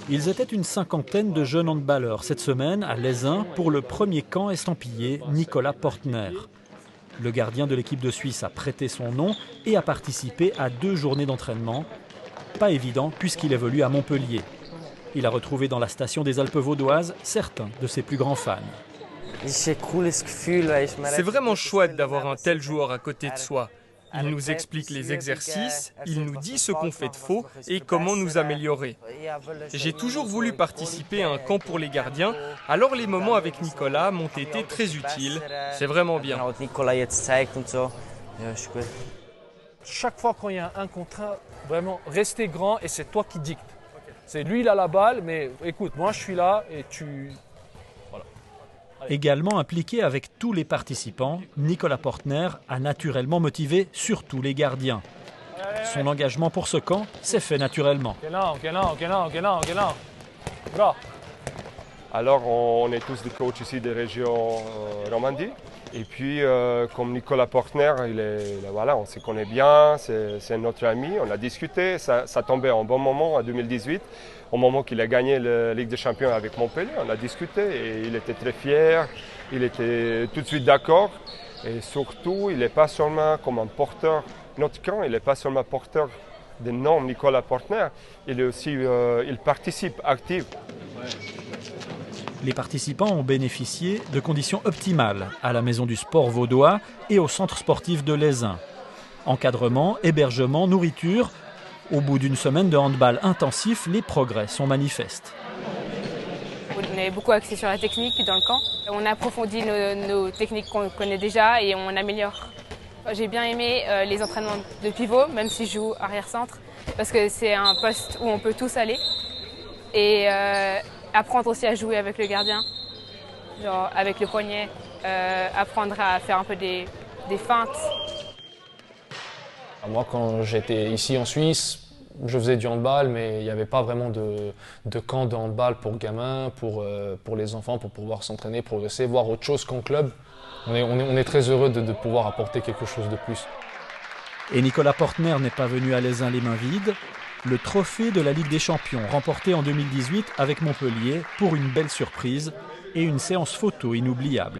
Ils étaient une cinquantaine de jeunes handballeurs cette semaine à Leysin pour le premier camp estampillé Nicolas Portner. Le gardien de l'équipe de Suisse a prêté son nom et a participé à 2 journées d'entraînement. Pas évident puisqu'il évolue à Montpellier. Il a retrouvé dans la station des Alpes vaudoises certains de ses plus grands fans. C'est vraiment chouette d'avoir un tel joueur à côté de soi. Il nous explique les exercices, il nous dit ce qu'on fait de faux et comment nous améliorer. J'ai toujours voulu participer à un camp pour les gardiens, alors les moments avec Nicolas m'ont été très utiles. C'est vraiment bien. Chaque fois quand il y a un contre un, vraiment, restez grand et c'est toi qui dictes. C'est lui, il a la balle, mais écoute, moi je suis là et tu... Également impliqué avec tous les participants, Nicolas Portner a naturellement motivé surtout les gardiens. Son engagement pour ce camp s'est fait naturellement. Alors on est tous des coachs ici des régions Romandie. Et puis comme Nicolas Portner, voilà, on se connaît bien, c'est notre ami, on a discuté, ça tombait en bon moment en 2018, au moment qu'il a gagné la Ligue des Champions avec Montpellier, on a discuté et il était très fier, il était tout de suite d'accord et surtout il n'est pas seulement comme un porteur, notre camp, il n'est pas seulement porteur du nom Nicolas Portner, il est aussi, il participe actif. Les participants ont bénéficié de conditions optimales à la Maison du Sport vaudois et au centre sportif de Leysin. Encadrement, hébergement, nourriture. Au bout d'une semaine de handball intensif, les progrès sont manifestes. On est beaucoup axé sur la technique dans le camp. On approfondit nos techniques qu'on connaît déjà et on améliore. J'ai bien aimé les entraînements de pivot, même si je joue arrière-centre, parce que c'est un poste où on peut tous aller. Et apprendre aussi à jouer avec le gardien, genre avec le poignet, apprendre à faire un peu des feintes. Moi, quand j'étais ici en Suisse, je faisais du handball, mais il n'y avait pas vraiment de camp de handball pour gamins, pour les enfants, pour pouvoir s'entraîner, progresser, voir autre chose qu'en club. On est très heureux de pouvoir apporter quelque chose de plus. Et Nicolas Portner n'est pas venu à Leysin les mains vides. Le trophée de la Ligue des Champions remporté en 2018 avec Montpellier pour une belle surprise et une séance photo inoubliable.